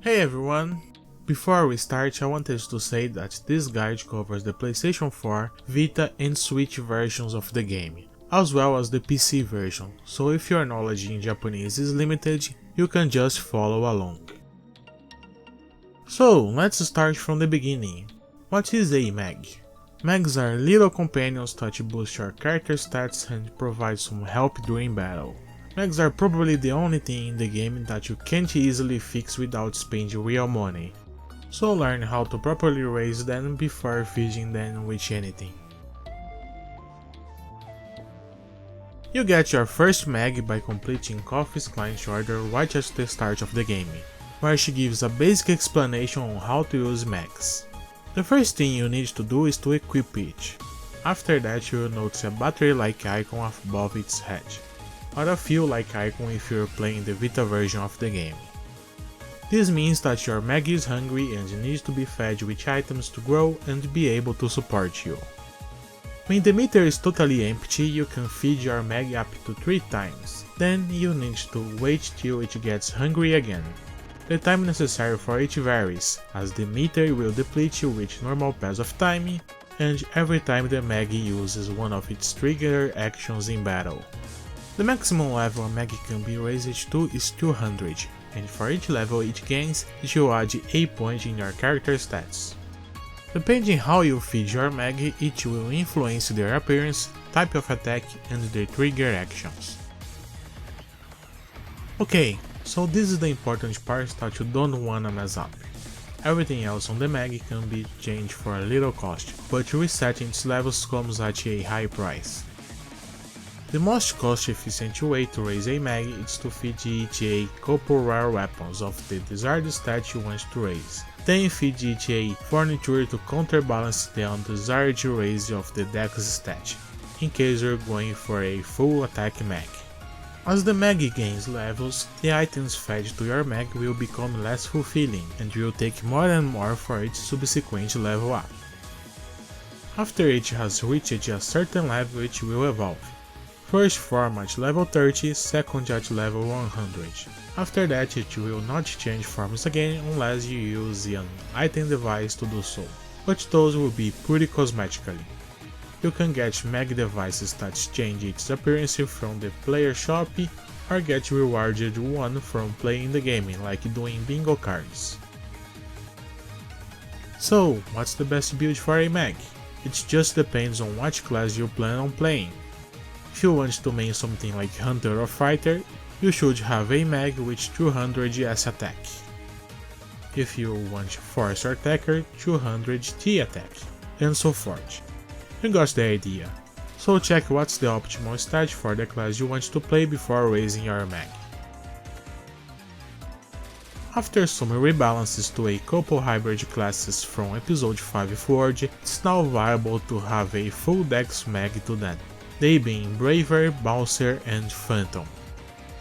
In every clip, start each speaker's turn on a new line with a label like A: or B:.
A: Hey everyone! Before we start, I wanted to say that this guide covers the PlayStation 4, Vita and Switch versions of the game, as well as the PC version, so if your knowledge in Japanese is limited, you can just follow along. So, let's start from the beginning. What is a mag? Mags are little companions that boost your character stats and provide some help during battle. Mags are probably the only thing in the game that you can't easily fix without spending real money, so learn how to properly raise them before feeding them with anything. You get your first mag by completing Coffee's client order right at the start of the game, where she gives a basic explanation on how to use mags. The first thing you need to do is to equip it. After that you will notice a battery-like icon above its head, or a fuel-like icon if you're playing the Vita version of the game. This means that your mag is hungry and needs to be fed with items to grow and be able to support you. When the meter is totally empty, you can feed your mag up to 3 times, then you need to wait till it gets hungry again. The time necessary for it varies, as the meter will deplete with normal pass of time, and every time the mag uses one of its trigger actions in battle. The maximum level a mag can be raised to is 200, and for each level it gains, it will add a point in your character stats. Depending how you feed your mag, it will influence their appearance, type of attack, and their trigger actions. Okay, so this is the important part that you don't wanna mess up. Everything else on the mag can be changed for a little cost, but resetting its levels comes at a high price. The most cost-efficient way to raise a mag is to feed it a couple rare weapons of the desired stat you want to raise. Then feed it a furniture to counterbalance the undesired raise of the dex stat, in case you're going for a full attack mag. As the mag gains levels, the items fed to your mag will become less fulfilling and will take more and more for its subsequent level up. After it has reached a certain level, it will evolve. First form at level 30, second at level 100. After that it will not change forms again unless you use an item device to do so, but those will be pretty cosmetically. You can get mag devices that change its appearance from the player shop, or get rewarded one from playing the game, like doing bingo cards. So, what's the best build for a mag? It just depends on what class you plan on playing. If you want to main something like Hunter or Fighter, you should have a mag with 200 S attack. If you want Force or Attacker, 200 T attack, and so forth. You got the idea. So check what's the optimal stat for the class you want to play before raising your mag. After some rebalances to a couple hybrid classes from episode 5 forward, it's now viable to have a full dex mag to them, they being Braver, Bouncer, and Photon.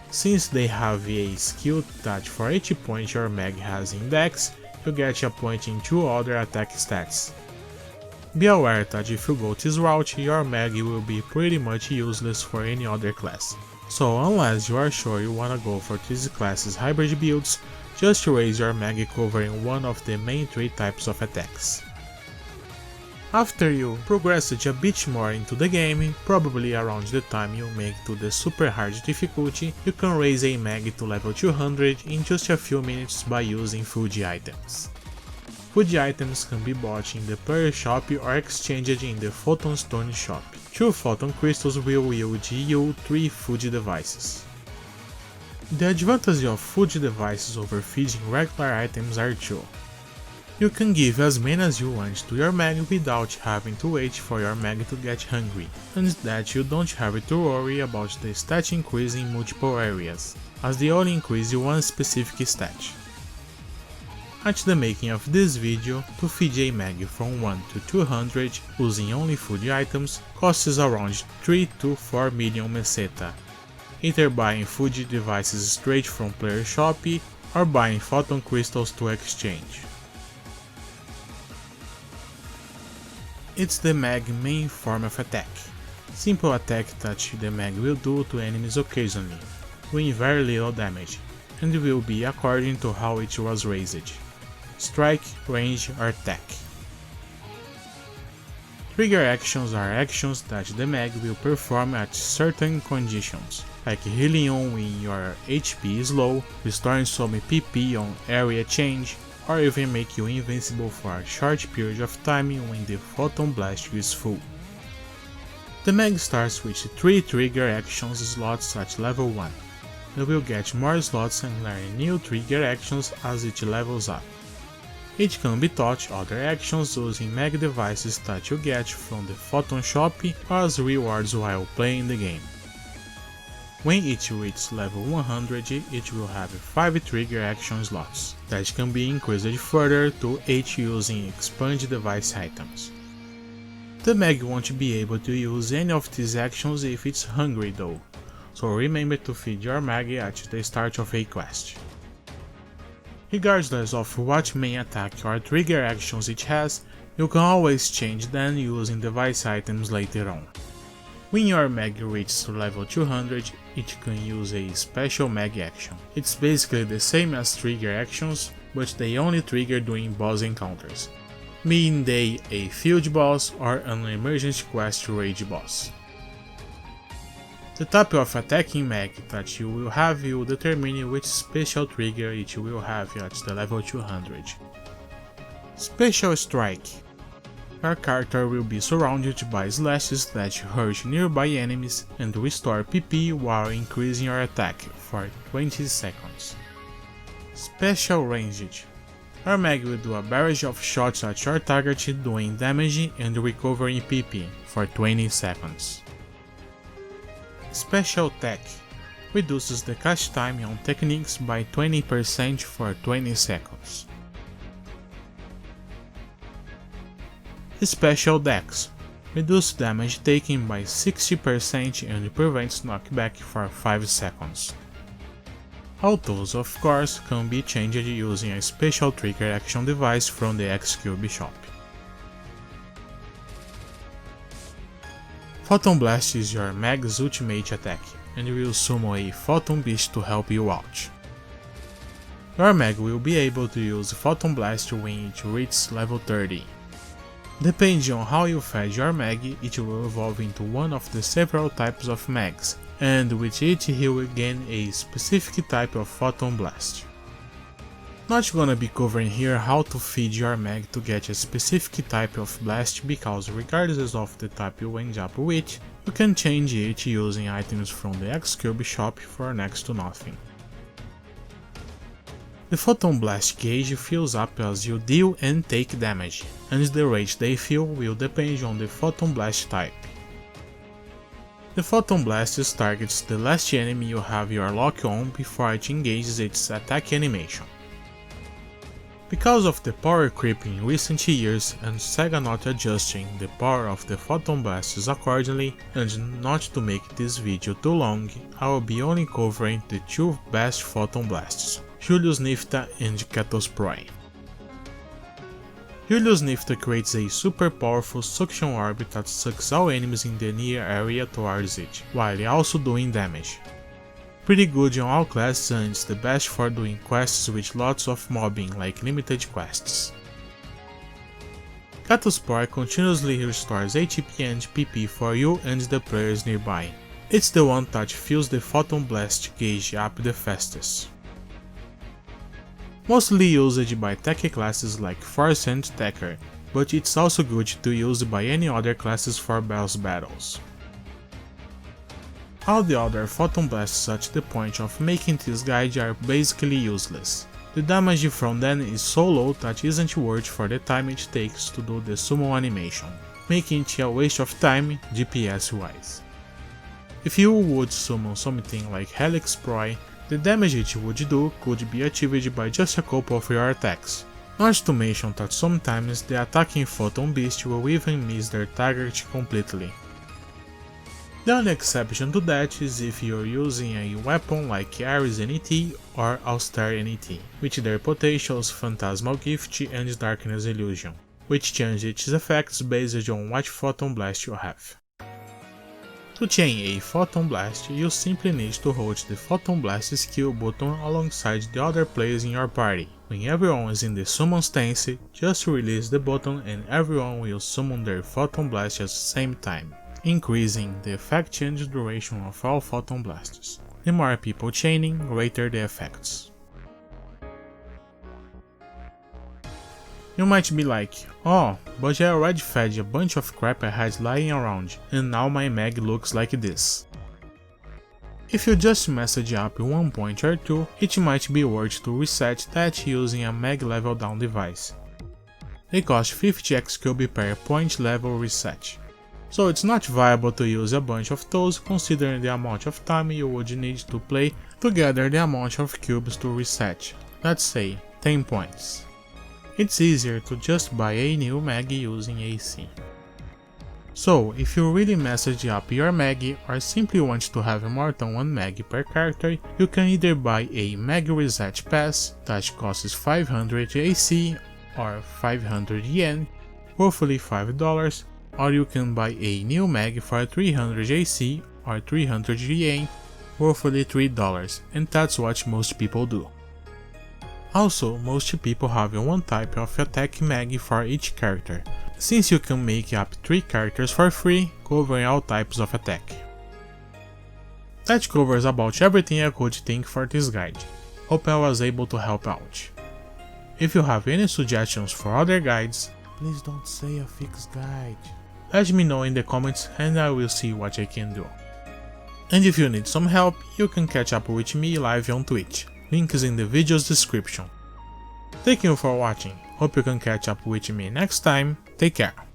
A: Since they have a skill that for each point your mag has in dex, you get a point in 2 other attack stats. Be aware that if you go this route, your mag will be pretty much useless for any other class, so unless you are sure you wanna go for this class's hybrid builds, just raise your mag covering one of the main 3 types of attacks. After you progress a bit more into the game, probably around the time you make to the super hard difficulty, you can raise a mag to level 200 in just a few minutes by using food items. Food items can be bought in the player shop or exchanged in the Photon Stone shop. 2 Photon crystals will yield you 3 food devices. The advantages of food devices over feeding regular items are 2. You can give as many as you want to your mag without having to wait for your mag to get hungry, and that you don't have to worry about the stat increase in multiple areas, as they only increase one specific stat. At the making of this video, to feed a mag from 1 to 200 using only food items costs around 3 to 4 million meseta, either buying food devices straight from player shop or buying photon crystals to exchange. It's the mag main form of attack. Simple attack that the mag will do to enemies occasionally, doing very little damage, and will be according to how it was raised: strike, range or attack. Trigger actions are actions that the mag will perform at certain conditions, like healing on when your HP is low, restoring some PP on area change, or even make you invincible for a short period of time when the Photon Blast is full. The mag starts with 3 trigger actions slots at level 1. You will get more slots and learn new trigger actions as it levels up. It can be taught other actions using mag devices that you get from the Photon shop or as rewards while playing the game. When it reaches level 100, it will have 5 trigger action slots that can be increased further to 8 using expand device items. The mag won't be able to use any of these actions if it's hungry though, so remember to feed your mag at the start of a quest. Regardless of what main attack or trigger actions it has, you can always change them using device items later on. When your mag reaches level 200, it can use a special mag action. It's basically the same as trigger actions, but they only trigger during boss encounters, being they a field boss or an emergency quest rage boss. The type of attacking mag that you will have will determine which special trigger it will have at the level 200. Special Strike. Your character will be surrounded by slashes that hurt nearby enemies and restore PP while increasing your attack for 20 seconds. Special Ranged. Your mag will do a barrage of shots at your target doing damage and recovering PP for 20 seconds. Special Tech reduces the cast time on techniques by 20% for 20 seconds. Special Dex reduces damage taken by 60% and prevents knockback for 5 seconds. Autos, of course, can be changed using a special trigger action device from the X-Cube shop. Photon Blast is your mag's ultimate attack, and will summon a Photon Beast to help you out. Your mag will be able to use Photon Blast when it reaches level 30. Depending on how you fed your mag, it will evolve into one of the several types of mags, and with it he will gain a specific type of Photon Blast. Not gonna be covering here how to feed your mag to get a specific type of blast, because regardless of the type you end up with, you can change it using items from the X-Cube shop for next to nothing. The Photon Blast gauge fills up as you deal and take damage, and the rate they fill will depend on the Photon Blast type. The Photon Blast targets the last enemy you have your lock on before it engages its attack animation. Because of the power creep in recent years and Sega not adjusting the power of the Photon Blasts accordingly, and not to make this video too long, I will be only covering the 2 best Photon Blasts, Julius Nifta and Ketos Proi. Julius Nifta creates a super powerful suction orb that sucks all enemies in the near area towards it, while also doing damage. Pretty good on all classes, and it's the best for doing quests with lots of mobbing like limited quests. Ketos Proi continuously restores HP and PP for you and the players nearby. It's the one that fills the Photon Blast gauge up the fastest. Mostly used by tech classes like Force and Techer, but it's also good to use by any other classes for boss battles. All the other Photon Blasts at the point of making this guide are basically useless. The damage from them is so low that it isn't worth for the time it takes to do the summon animation, making it a waste of time DPS wise. If you would summon something like Helix Proi, the damage it would do could be achieved by just a couple of your attacks. Not to mention that sometimes the attacking Photon Beast will even miss their target completely. The only exception to that is if you're using a weapon like Ares NET or Austere NET, with their potentials Phantasmal Gift and Darkness Illusion, which change its effects based on what Photon Blast you have. To chain a Photon Blast, you simply need to hold the Photon Blast skill button alongside the other players in your party. When everyone is in the summon stance, just release the button and everyone will summon their Photon Blast at the same time, increasing the effect change duration of all Photon Blasts. The more people chaining, greater the effects. You might be like, oh, but I already fed a bunch of crap I had lying around, and now my mag looks like this. If you just message up 1 point or 2, it might be worth to reset that using a mag level down device. They cost 50 X-Cube per point level reset. So it's not viable to use a bunch of those considering the amount of time you would need to play to gather the amount of cubes to reset, let's say 10 points. It's easier to just buy a new mag using AC. So, if you really message up your mag or simply want to have more than 1 mag per character, you can either buy a mag reset pass that costs 500 AC or 500 yen, roughly $5, or you can buy a new mag for 300 AC or 300 yen, roughly $3, and that's what most people do. Also, most people have one type of attack mag for each character, since you can make up 3 characters for free, covering all types of attack. That covers about everything I could think for this guide. Hope I was able to help out. If you have any suggestions for other guides, please don't say a fixed guide. Let me know in the comments and I will see what I can do. And if you need some help, you can catch up with me live on Twitch. Link is in the video's description. Thank you for watching, hope you can catch up with me next time, take care.